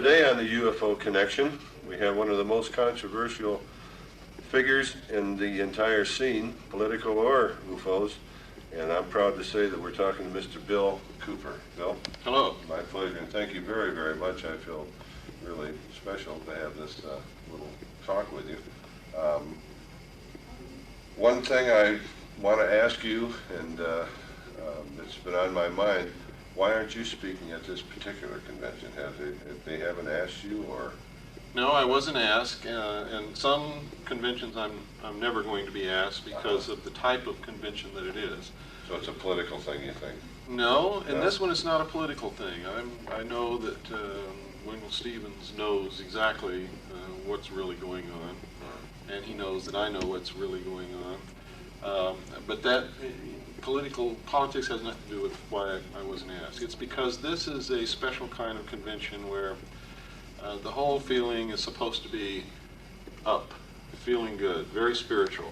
Today on the UFO Connection, we have one of the most controversial figures in the entire scene, political or UFOs, and I'm proud to say that we're talking to Mr. Bill Cooper. Bill? Hello. My pleasure, and thank you very, very much. I feel really special to have this little talk with you. One thing I want to ask you, and it's been on my mind, why aren't you speaking at this particular convention? If they haven't asked you, or? No, I wasn't asked, and some conventions I'm never going to be asked because of the type of convention that it is. So it's a political thing, you think? No, and this one is not a political thing. I know that Wendell Stevens knows exactly what's really going on, and he knows that I know what's really going on. But that politics has nothing to do with why I wasn't asked. It's because this is a special kind of convention where the whole feeling is supposed to be up, feeling good, very spiritual.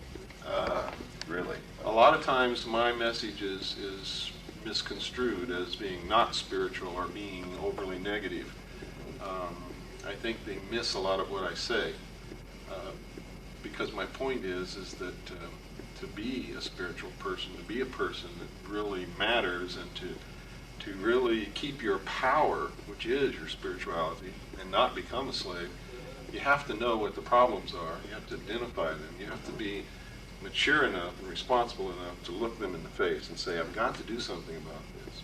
Really? A lot of times my message is misconstrued as being not spiritual or being overly negative. I think they miss a lot of what I say because my point is that to be a spiritual person, to be a person that really matters, and to really keep your power, which is your spirituality, and not become a slave, you have to know what the problems are. You have to identify them. You have to be mature enough and responsible enough to look them in the face and say, I've got to do something about this.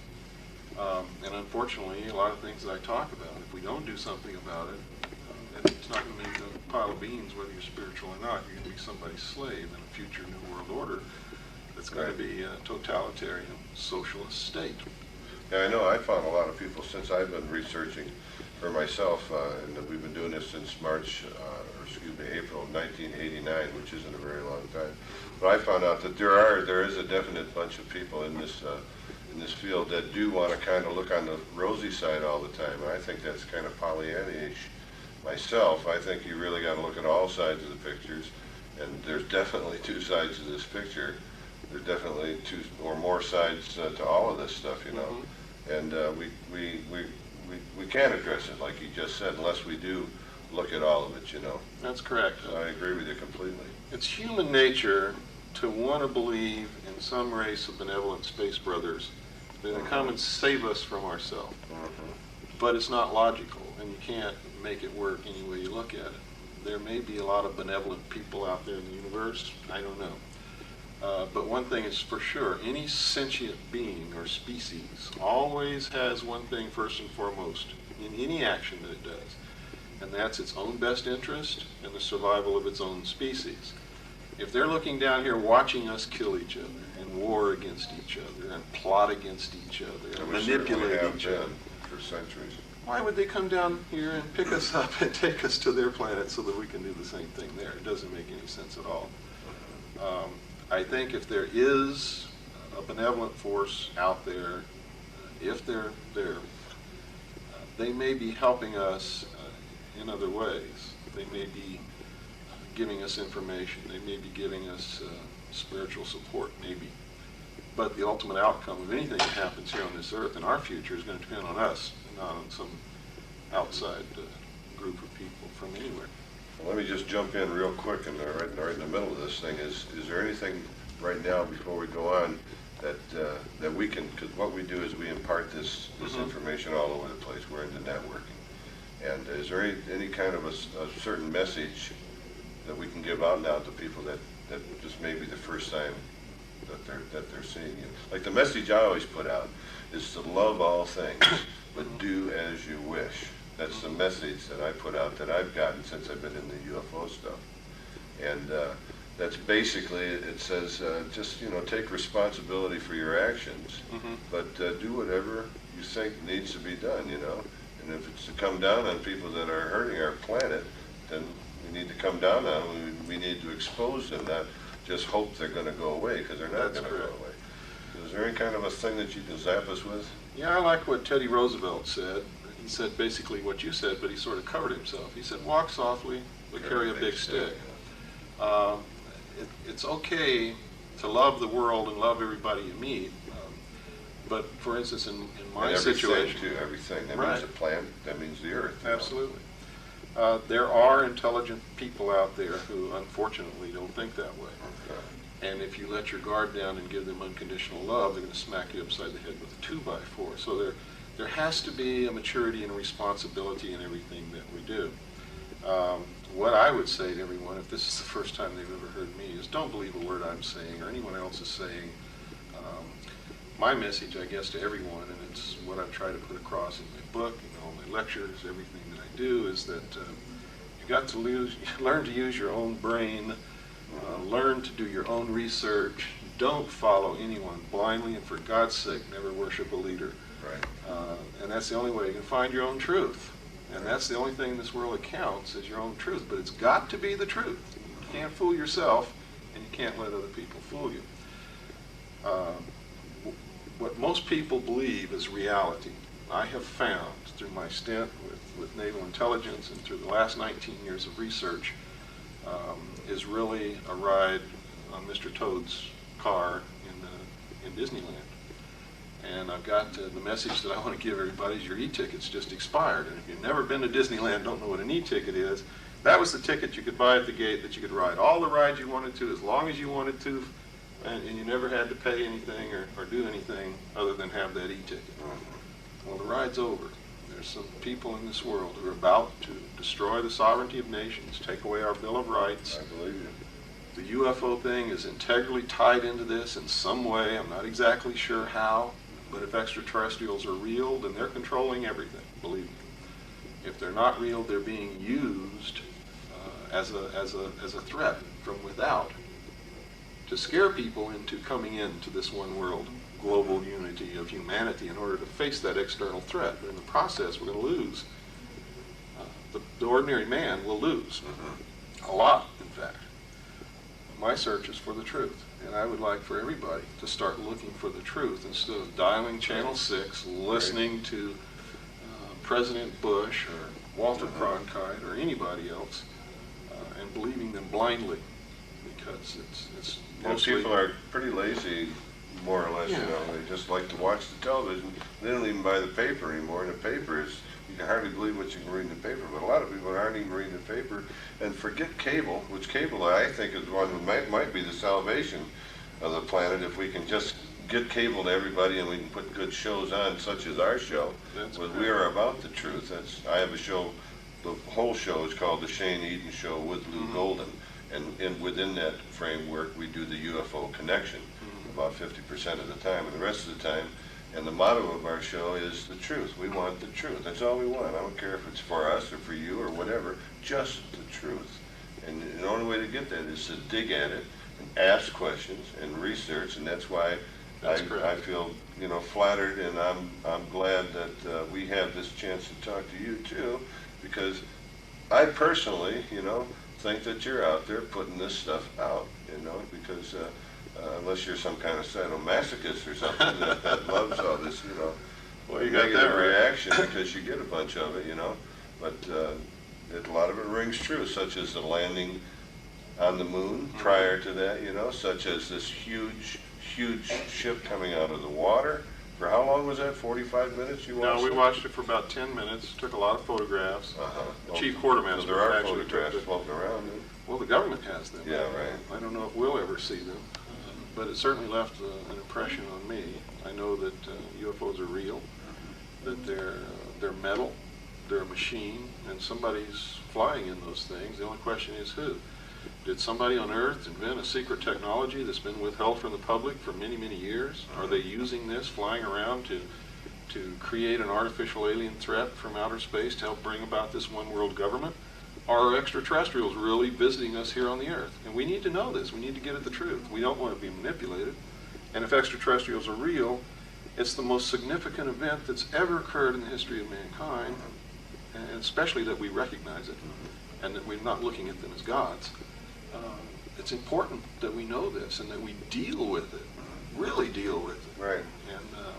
And unfortunately, a lot of things that I talk about, if we don't do something about it, then it's not going to make a pile of beans whether you're spiritual or not. You're going to be somebody's slave in a future New World Order that's going to be a totalitarian socialist state. Yeah, I know. I found a lot of people since I've been researching for myself, and we've been doing this since April of 1989, which isn't a very long time. But I found out that there is a definite bunch of people in this field that do want to kind of look on the rosy side all the time. And I think that's kind of Pollyanna-ish myself. I think you really got to look at all sides of the pictures, and there's definitely two sides to this picture. There's definitely two or more sides to all of this stuff, you know. Mm-hmm. And we can't address it, like you just said, unless we do look at all of it, you know. That's correct. So I agree with you completely. It's human nature to want to believe in some race of benevolent space brothers that are going to come and save us from ourselves. But it's not logical, and you can't make it work any way you look at it. There may be a lot of benevolent people out there in the universe. I don't know. But one thing is for sure, any sentient being or species always has one thing first and foremost in any action that it does, and that's its own best interest and the survival of its own species. If they're looking down here watching us kill each other and war against each other and plot against each other and manipulate each other for centuries, why would they come down here and pick us up and take us to their planet so that we can do the same thing there? It doesn't make any sense at all. I think if there is a benevolent force out there, if they're there, they may be helping us in other ways. They may be giving us information. They may be giving us spiritual support, maybe. But the ultimate outcome of anything that happens here on this earth in our future is going to depend on us, and not on some outside group of people from anywhere. Well, let me just jump in real quick, and right in the middle of this thing is there anything right now before we go on that we can, because what we do is we impart this information all over the place. We're into networking. And is there any kind of a certain message that we can give out now to people that just may be the first time that they're seeing you? Like the message I always put out is to love all things, but do as you wish. That's the message that I put out that I've gotten since I've been in the UFO stuff. And that's basically, it says, just, you know, take responsibility for your actions, but do whatever you think needs to be done, you know. And if it's to come down on people that are hurting our planet, then we need to come down on them. We need to expose them, not just hope they're going to go away, because they're not going to go away. Is there any kind of a thing that you can zap us with? Yeah, I like what Teddy Roosevelt said. He said basically what you said, but he sort of covered himself. He said, walk softly, but carry a big stick. It's okay to love the world and love everybody you meet, But for instance, in And my everything, situation, too, everything. That Right. means the plant, that means the earth. you know. absolutely. There are intelligent people out there who unfortunately don't think that way. Okay. And if you let your guard down and give them unconditional love, they're going to smack you upside the head with a 2x4. So there has to be a maturity and a responsibility in everything that we do. What I would say to everyone, if this is the first time they've ever heard me, is don't believe a word I'm saying or anyone else is saying. My message, I guess, to everyone, and it's what I've tried to put across in my book and all my lectures, everything that I do, is that you got to learn to use your own brain, learn to do your own research. Don't follow anyone blindly, and for God's sake, never worship a leader. Right. And that's the only way you can find your own truth. And that's the only thing in this world that counts is your own truth. But it's got to be the truth. You can't fool yourself, and you can't let other people fool you. What most people believe is reality. I have found through my stint with naval intelligence and through the last 19 years of research is really a ride on Mr. Toad's car in Disneyland. And I've got the message that I want to give everybody is your e-ticket's just expired. And if you've never been to Disneyland, don't know what an e-ticket is, that was the ticket you could buy at the gate that you could ride all the rides you wanted to as long as you wanted to, and you never had to pay anything or do anything other than have that e-ticket. Well, the ride's over. There's some people in this world who are about to destroy the sovereignty of nations, take away our Bill of Rights. I believe you. The UFO thing is integrally tied into this in some way. I'm not exactly sure how, but if extraterrestrials are real, then they're controlling everything, believe me. If they're not real, they're being used as a threat from without to scare people into coming into this one world global unity of humanity in order to face that external threat. But in the process, we're going to lose. The ordinary man will lose. A lot, in fact. My search is for the truth. And I would like for everybody to start looking for the truth instead of dialing Channel 6, listening to President Bush or Walter Cronkite or anybody else, and believing them blindly, because it's mostly... People are pretty lazy, more or less, Yeah. you know. They just like to watch the television. They don't even buy the paper anymore, and the paper is, you can hardly believe what you can read in the paper, but a lot of people aren't even reading the paper. And forget cable, which cable I think is one that might be the salvation of the planet if we can just get cable to everybody and we can put good shows on, such as our show. That's But correct. we are about the truth. I have a show, the whole show is called The Shane Eden Show with Lou Golden. And within that framework, we do the UFO Connection about 50% of the time. And the rest of the time, and the motto of our show is the truth. We want the truth. That's all we want. I don't care if it's for us or for you or whatever, just the truth. And the only way to get that is to dig at it and ask questions and research. And that's why That's I correct. feel, flattered, and I'm glad that we have this chance to talk to you too, because I personally, think that you're out there putting this stuff out, because unless you're some kind of sadomasochist or something that loves all this, Well, you got negative that right. reaction because you get a bunch of it, but a lot of it rings true, such as the landing on the moon prior to that, such as this huge ship coming out of the water. For how long was that? 45 minutes you watched No, we it? watched it for about 10 minutes, took a lot of photographs. The chief quartermaster There are actually took photographs the- floating around. Well, the government has them. Yeah, right. I don't know if we'll ever see them, but it certainly left an impression on me. I know that UFOs are real, that they're metal, they're a machine, and somebody's flying in those things. The only question is who. Did somebody on Earth invent a secret technology that's been withheld from the public for many, many years? Are they using this, flying around to create an artificial alien threat from outer space to help bring about this one world government? Are extraterrestrials really visiting us here on the Earth? And we need to know this. We need to get at the truth. We don't want to be manipulated. And if extraterrestrials are real, it's the most significant event that's ever occurred in the history of mankind, and especially that we recognize it and that we're not looking at them as gods. It's important that we know this and that we deal with it, really deal with it. Right.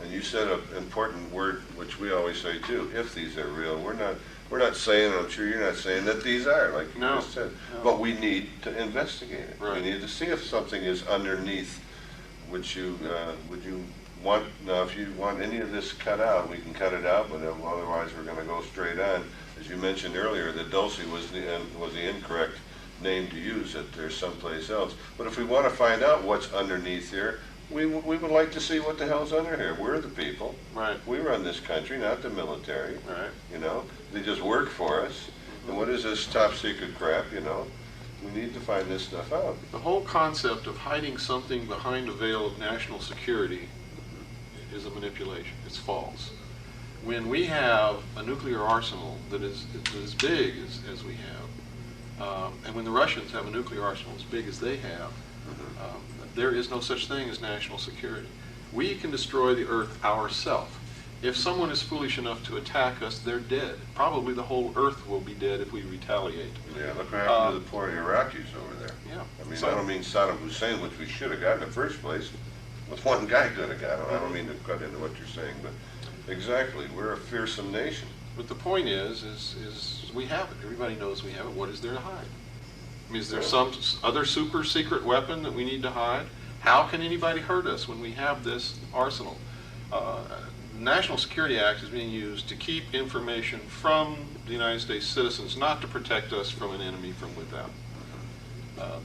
And you said an important word, which we always say too, if these are real. We're not saying, and I'm sure you're not saying that these are, like you No, just said. no. But we need to investigate it. Right. We need to see if something is underneath. Would you Now, if you want any of this cut out, we can cut it out, but otherwise we're going to go straight on. As you mentioned earlier, that Dulce was the incorrect name to use, that there's someplace else. But if we want to find out what's underneath here, we would like to see what the hell's under here. We're the people. Right. We run this country, not the military. Right. You know, they just work for us. And what is this top secret crap, you know? We need to find this stuff out. The whole concept of hiding something behind a veil of national security is a manipulation. It's false. When we have a nuclear arsenal that is as big as we have, and when the Russians have a nuclear arsenal as big as they have, there is no such thing as national security. We can destroy the earth ourselves. If someone is foolish enough to attack us, they're dead. Probably the whole earth will be dead if we retaliate. Yeah, look what happened to the poor Iraqis over there. Yeah. I mean, I don't mean Saddam Hussein, which we should have got in the first place. With one guy could have got him. I don't mean to cut into what you're saying, but exactly, we're a fearsome nation. But the point is we have it. Everybody knows we have it. What is there to hide? I mean, is there some other super secret weapon that we need to hide? How can anybody hurt us when we have this arsenal? The National Security Act is being used to keep information from the United States citizens, not to protect us from an enemy from without.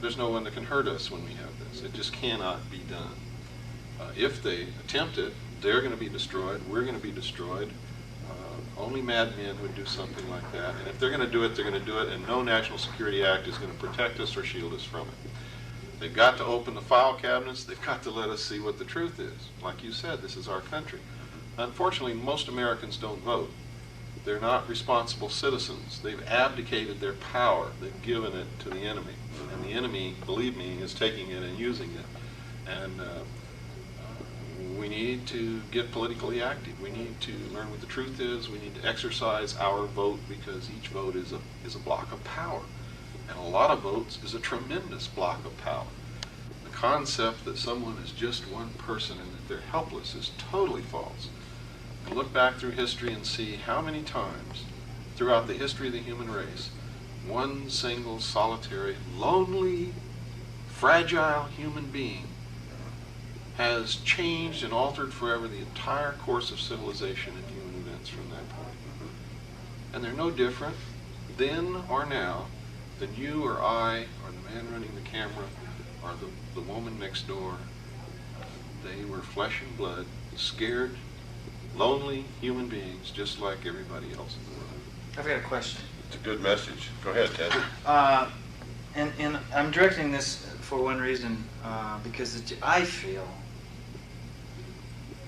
There's no one that can hurt us when we have this. It just cannot be done. If they attempt it, they're going to be destroyed. We're going to be destroyed. Only madmen would do something like that. And if they're going to do it, they're going to do it, and no National Security Act is going to protect us or shield us from it. They've got to open the file cabinets. They've got to let us see what the truth is. Like you said, this is our country. Unfortunately, most Americans don't vote. They're not responsible citizens. They've abdicated their power. They've given it to the enemy. And the enemy, believe me, is taking it and using it. And we need to get politically active. We need to learn what the truth is. We need to exercise our vote, because each vote is a block of power. And a lot of votes is a tremendous block of power. The concept that someone is just one person and that they're helpless is totally false. And look back through history and see how many times throughout the history of the human race, one single, solitary, lonely, fragile human being has changed and altered forever the entire course of civilization and human events from that point. And they're no different then or now than you or I or the man running the camera or the woman next door. They were flesh and blood, scared, lonely human beings just like everybody else in the world. I've got a question. It's a good message. Go ahead, Ted. And I'm directing this for one reason, because I feel,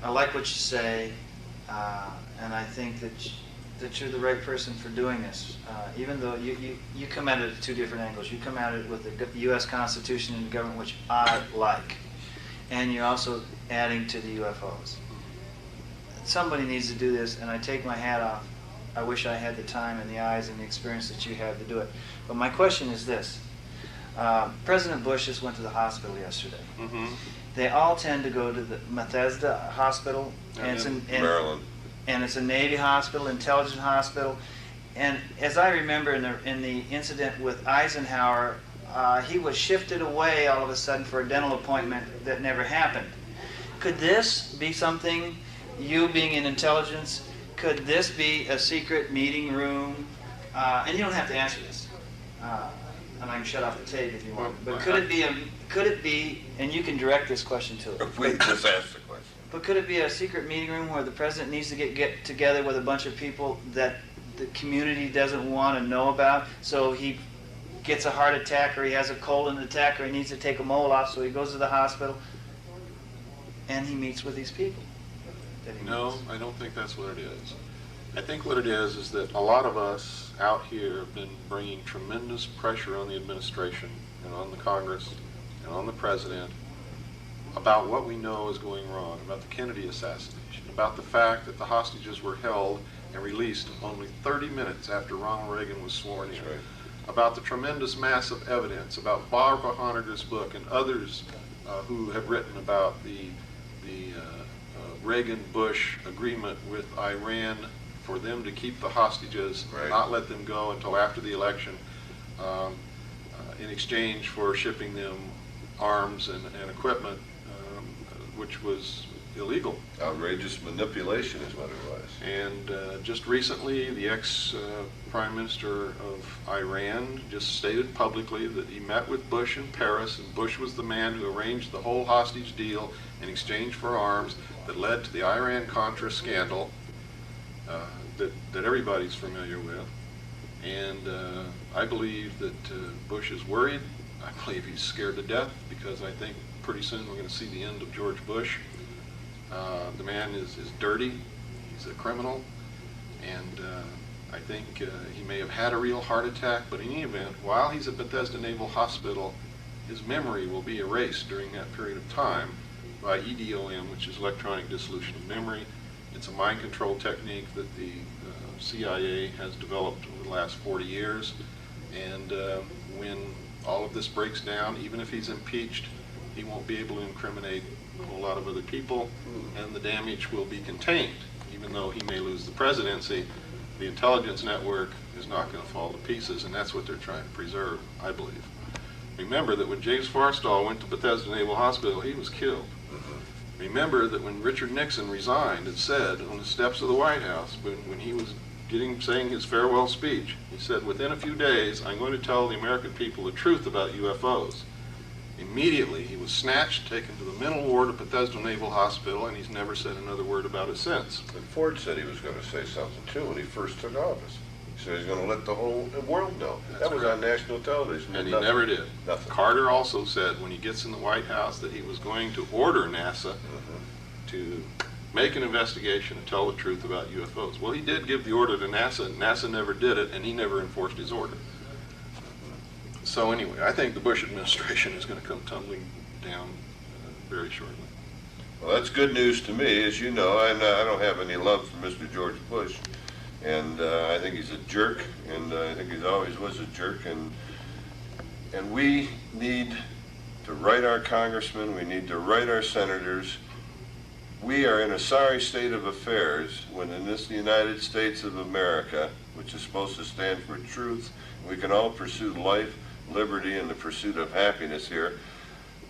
I like what you say, and I think that you're the right person for doing this. Even though you come at it at two different angles. You come at it with the U.S. Constitution and the government, which I like, and you're also adding to the UFOs. Somebody needs to do this, and I take my hat off. I wish I had the time and the eyes and the experience that you have to do it. But my question is this. President Bush just went to the hospital yesterday. Mm-hmm. They all tend to go to the Bethesda Hospital, and it's in Maryland. And it's a Navy hospital, intelligence hospital. And as I remember in the incident with Eisenhower, he was shifted away all of a sudden for a dental appointment that never happened. Could this be something, you being in intelligence, could this be a secret meeting room? And you don't have to answer this. And I can shut off the tape if you want. But could it be, and you can direct this question to it. We just asked the question. But could it be a secret meeting room where the president needs to get together with a bunch of people that the community doesn't want to know about? So he gets a heart attack, or he has a colon attack, or he needs to take a mole off, so he goes to the hospital and he meets with these people. No, I don't think that's what it is. I think what it is that a lot of us out here have been bringing tremendous pressure on the administration and on the Congress and on the president about what we know is going wrong, about the Kennedy assassination, about the fact that the hostages were held and released only 30 minutes after Ronald Reagan was sworn in, Right. about the tremendous mass of evidence, about Barbara Honegger's book and others who have written about the Reagan-Bush agreement with Iran for them to keep the hostages, Right. not let them go until after the election, in exchange for shipping them arms and equipment, which was illegal. Outrageous manipulation is what it was. And just recently, the ex-Prime Minister of Iran just stated publicly that he met with Bush in Paris, and Bush was the man who arranged the whole hostage deal in exchange for arms that led to the Iran-Contra scandal that everybody's familiar with. And I believe that Bush is worried. I believe he's scared to death, because I think pretty soon we're going to see the end of George Bush. The man is dirty, he's a criminal, and I think he may have had a real heart attack, but in any event, while he's at Bethesda Naval Hospital, his memory will be erased during that period of time by EDOM, which is electronic dissolution of memory. It's a mind control technique that the CIA has developed over the last 40 years, and when all of this breaks down, even if he's impeached, he won't be able to incriminate a whole lot of other people, and the damage will be contained. Even though he may lose the presidency, the intelligence network is not going to fall to pieces, and that's what they're trying to preserve, I believe. Remember that when James Forrestal went to Bethesda Naval Hospital, he was killed. Remember that when Richard Nixon resigned and said on the steps of the White House, when he was saying his farewell speech, he said, "Within a few days, I'm going to tell the American people the truth about UFOs." Immediately, he was snatched, taken to the mental ward of Bethesda Naval Hospital, and he's never said another word about it since. And Ford said he was going to say something too when he first took office. He said he's going to let the whole world know. That was on national television. And he never did. Nothing. Carter also said when he gets in the White House that he was going to order NASA to make an investigation and tell the truth about UFOs. Well, he did give the order to NASA, and NASA never did it, and he never enforced his order. So anyway, I think the Bush administration is going to come tumbling down very shortly. Well, that's good news to me. As you know, I don't have any love for Mr. George Bush, and I think he's a jerk, and I think he always was a jerk, and we need to write our congressmen, we need to write our senators. We are in a sorry state of affairs when in this United States of America, which is supposed to stand for truth, we can all pursue life, liberty, and the pursuit of happiness here.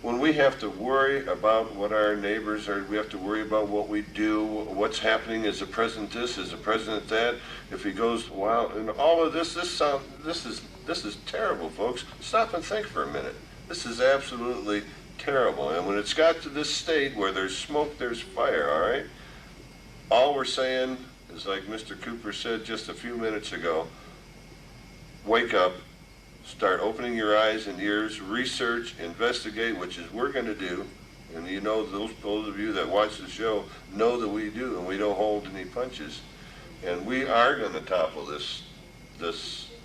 When we have to worry about what our neighbors are, we have to worry about what we do, what's happening, is the president this, is the president that, if he goes, wow, and all of this is terrible, folks. Stop and think for a minute. This is absolutely terrible. And when it's got to this state where there's smoke, there's fire, all right? All we're saying is, like Mr. Cooper said just a few minutes ago, wake up, start opening your eyes and ears, research, investigate, which is we're going to do. And you know, those of you that watch the show know that we do, and we don't hold any punches. And we are going to topple this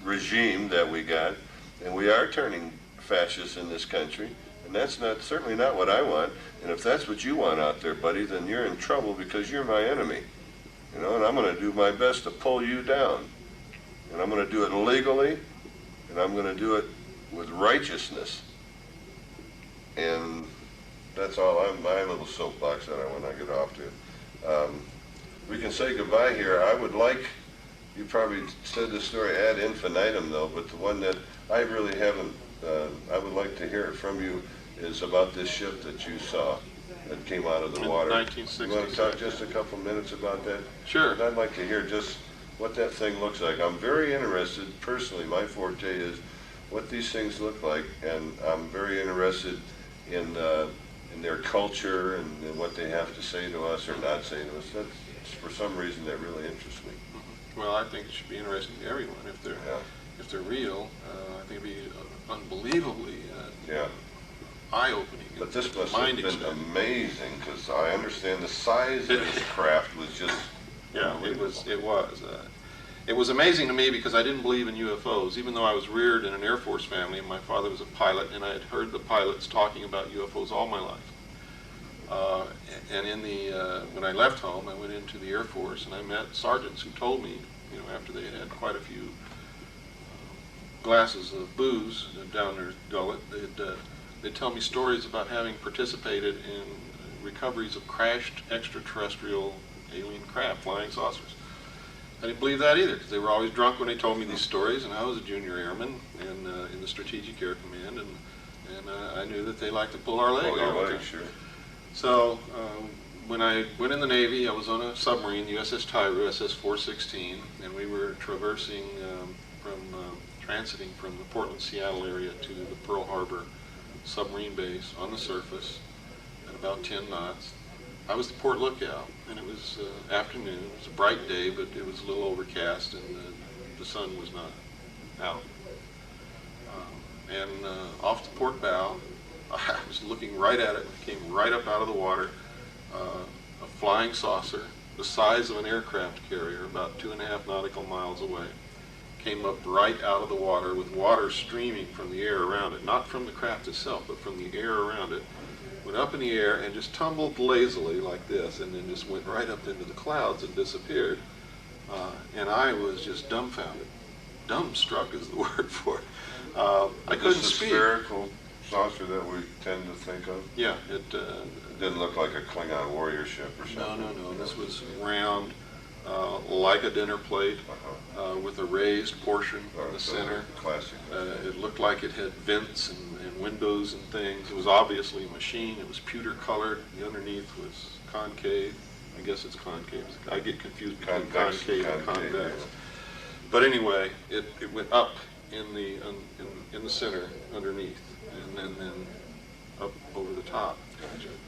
regime that we got, and we are turning fascist in this country. And that's certainly not what I want. And if that's what you want out there, buddy, then you're in trouble, because you're my enemy. You know, and I'm going to do my best to pull you down. And I'm going to do it legally, and I'm going to do it with righteousness. And that's all my little soapbox that I want to get off to. We can say goodbye here. I would like, you probably said this story ad infinitum though, but the one that I really haven't, I would like to hear it from you, is about this ship that you saw that came out of the water. 1966. You want to talk just a couple minutes about that? Sure. And I'd like to hear just what that thing looks like. I'm very interested, personally, my forte is what these things look like, and I'm very interested in their culture and what they have to say to us or not say to us. That's, for some reason, that really interests me. Well, I think it should be interesting to everyone if they're real. I think it'd be unbelievably eye-opening. But this must have been amazing, because I understand the size of this craft was just It was amazing to me because I didn't believe in UFOs, even though I was reared in an Air Force family and my father was a pilot, and I had heard the pilots talking about UFOs all my life. And when I left home, I went into the Air Force and I met sergeants who told me, after they had had quite a few glasses of booze down their gullet, they'd tell me stories about having participated in recoveries of crashed extraterrestrial alien craft, flying saucers. I didn't believe that either, because they were always drunk when they told me these stories, and I was a junior airman in the Strategic Air Command, and I knew that they liked to pull our leg all the time. Sure. So when I went in the Navy, I was on a submarine, USS Tyru, SS-416, and we were traversing transiting from the Portland-Seattle area to the Pearl Harbor submarine base on the surface at about 10 knots. I was the port lookout, and it was afternoon. It was a bright day, but it was a little overcast, and the sun was not out. Off the port bow, I was looking right at it, and it came right up out of the water. A flying saucer, the size of an aircraft carrier, about 2.5 nautical miles away, came up right out of the water with water streaming from the air around it, not from the craft itself, but from the air around it. Went up in the air and just tumbled lazily like this, and then just went right up into the clouds and disappeared. And I was just dumbfounded. Dumbstruck is the word for it. I couldn't speak. This spherical saucer that we tend to think of? Yeah, it didn't look like a Klingon warrior ship or something. No. This was round, like a dinner plate, with a raised portion in the center. Classic. It looked like it had vents and windows and things. It was obviously a machine. It was pewter colored. The underneath was concave. I guess it's concave. I get confused between concave and convex. Yeah. But anyway, it went up in the center underneath, and then up over the top.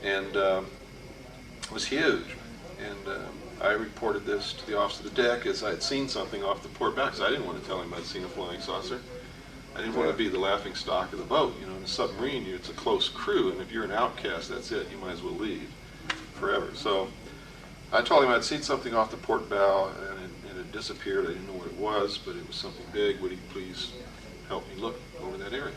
And it was huge. And I reported this to the officer of the deck as I had seen something off the port bow, because I didn't want to tell him I'd seen a flying saucer. I didn't want to be the laughing stock of the boat. You know, in a submarine, it's a close crew, and if you're an outcast, that's it. You might as well leave forever. So I told him I'd seen something off the port bow, and it disappeared. I didn't know what it was, but it was something big. Would he please help me look over that area?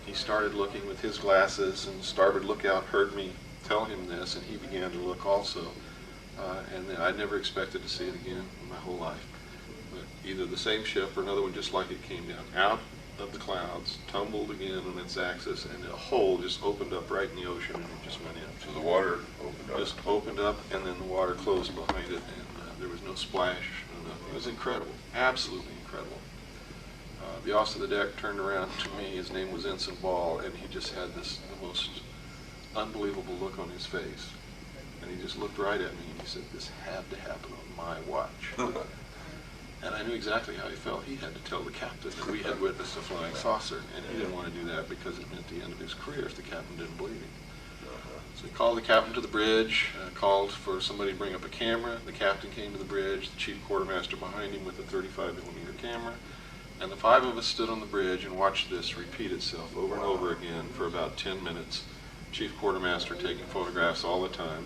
He started looking with his glasses, and starboard lookout heard me tell him this, and he began to look also. And I never expected to see it again in my whole life. But either the same ship or another one just like it came down out of the clouds, tumbled again on its axis, and a hole just opened up right in the ocean, and it just went in. So the water opened up? Just opened up, and then the water closed behind it, and there was no splash, no nothing. It was incredible, absolutely incredible. The officer of the deck turned around to me. His name was Ensign Ball, and he just had the most unbelievable look on his face. And he just looked right at me, and he said, "This had to happen on my watch." And I knew exactly how he felt. He had to tell the captain that we had witnessed a flying saucer, and he didn't want to do that because it meant the end of his career if the captain didn't believe him. So he called the captain to the bridge, called for somebody to bring up a camera. The captain came to the bridge, the chief quartermaster behind him with a 35mm camera. And the 5 of us stood on the bridge and watched this repeat itself over and over again for about 10 minutes. Chief quartermaster taking photographs all the time.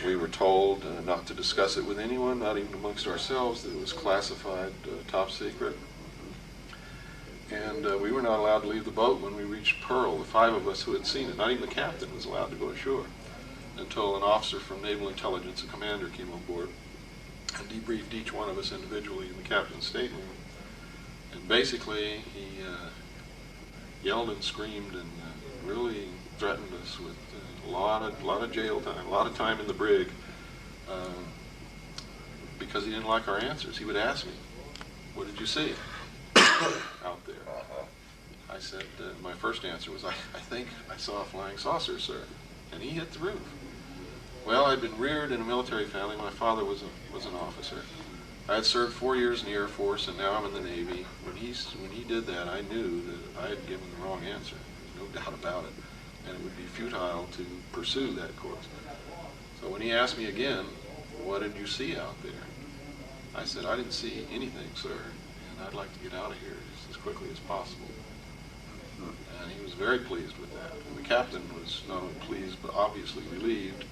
We were told not to discuss it with anyone, not even amongst ourselves, that it was classified, top secret. And we were not allowed to leave the boat when we reached Pearl, the 5 of us who had seen it. Not even the captain was allowed to go ashore until an officer from Naval Intelligence, a commander, came on board and debriefed each one of us individually in the captain's stateroom. And basically, he yelled and screamed and really threatened us with a lot of jail time, a lot of time in the brig, because he didn't like our answers. He would ask me, "What did you see out there?" I said, my first answer was, I think I saw a flying saucer, sir. And he hit the roof. Well, I'd been reared in a military family. My father was an officer. I had served 4 years in the Air Force, and now I'm in the Navy. When he did that, I knew that I had given the wrong answer. There's no doubt about it. And it would be futile to pursue that course. So when he asked me again, "What did you see out there?" I said, "I didn't see anything, sir, and I'd like to get out of here as quickly as possible." And he was very pleased with that. And the captain was not only pleased, but obviously relieved.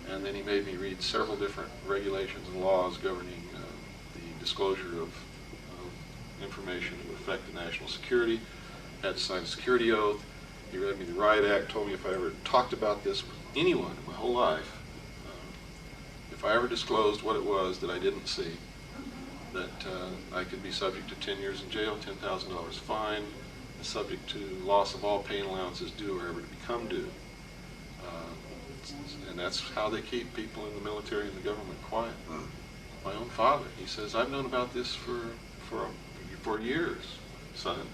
And then he made me read several different regulations and laws governing the disclosure of information that would affect the national security. Had to sign a security oath. He read me the Riot Act, told me if I ever talked about this with anyone in my whole life, if I ever disclosed what it was that I didn't see, that I could be subject to 10 years in jail, $10,000 fine, subject to loss of all pay and allowances due or ever to become due. And that's how they keep people in the military and the government quiet. My own father, he says, "I've known about this for years, son."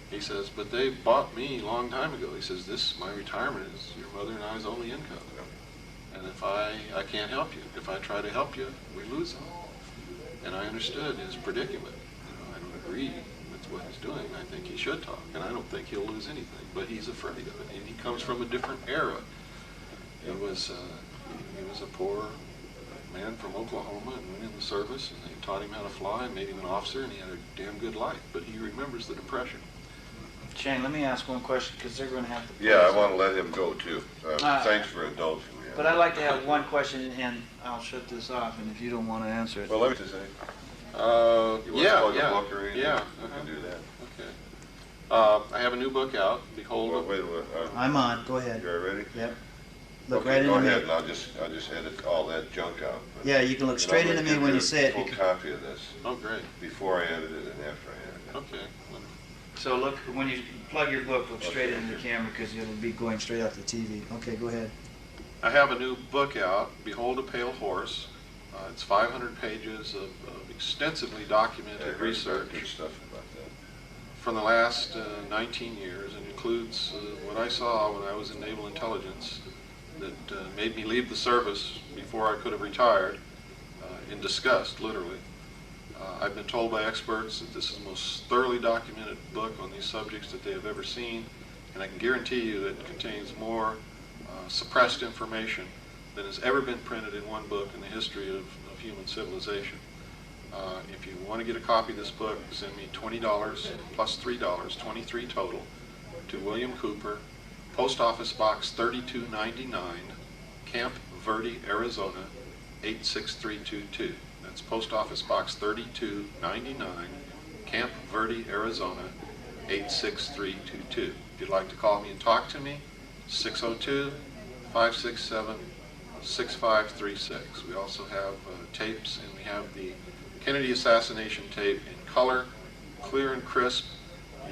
He says, "But they bought me a long time ago." He says, my retirement is your mother and I's only income." And if I can't help you. If I try to help you, we lose him. And I understood his predicament. I don't agree with what he's doing. I think he should talk, and I don't think he'll lose anything. But he's afraid of it, and he comes from a different era. He was a poor man from Oklahoma and went in the service, and they taught him how to fly and made him an officer, and he had a damn good life. But he remembers the Depression. Shane, let me ask one question, because they're going to have to... Yeah, I want to let him go too. Thanks for indulging me. But I'd like to have one question, and I'll shut this off, and if you don't want to answer it... Well, let me just say. You want to plug a book or anything? Yeah. You can do that. Okay. I have a new book out, Behold... Well, wait. I'm on. Go ahead. You ready? Yep. Look Okay, right into go me. ahead, and I'll just edit all that junk out. But, Yeah, you can look straight I'm into gonna me when give you say it. a full copy of this Oh, great. before I edit it and after I edit it. Okay. So look, when you plug your book, look straight into the camera, because it'll be going straight off the TV. Okay, go ahead. I have a new book out, Behold a Pale Horse. It's 500 pages of extensively documented I heard research good stuff about that. from the last 19 years, and includes what I saw when I was in Naval Intelligence that made me leave the service before I could have retired in disgust, literally. I've been told by experts that this is the most thoroughly documented book on these subjects that they have ever seen, and I can guarantee you that it contains more suppressed information than has ever been printed in one book in the history of human civilization. If you want to get a copy of this book, send me $20 plus $3, $23 total, to William Cooper, Post Office Box 3299, Camp Verde, Arizona 86322. That's Post Office Box 3299, Camp Verde, Arizona 86322. If you'd like to call me and talk to me, 602-567-6536. We also have tapes, and we have the Kennedy assassination tape in color, clear and crisp.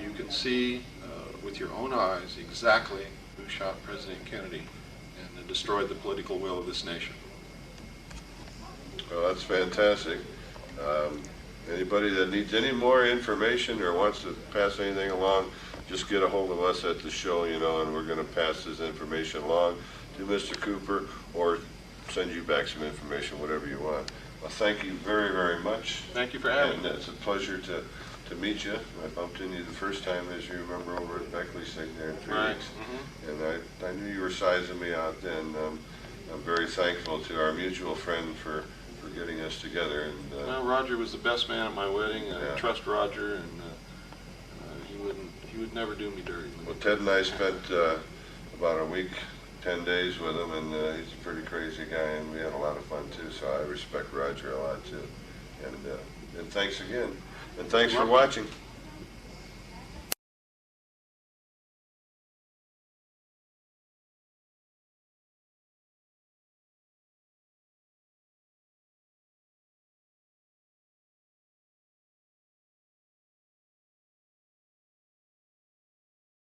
You can see with your own eyes exactly who shot President Kennedy and destroyed the political will of this nation. Well, that's fantastic. Anybody that needs any more information or wants to pass anything along, just get a hold of us at the show, and we're going to pass this information along to Mr. Cooper or send you back some information, whatever you want. Well, thank you very, very much. Thank you for having me. And it's a pleasure to meet you. I bumped into you the first time, as you remember, over at Beckley's thing there in 3 weeks. And I knew you were sizing me out then. I'm very thankful to our mutual friend for getting us together. And well, Roger was the best man at my wedding. I trust Roger, and he would never do me dirty. Well, Ted and I spent about a week, 10 days with him, and he's a pretty crazy guy, and we had a lot of fun too. So I respect Roger a lot too. And thanks again. And thanks for watching.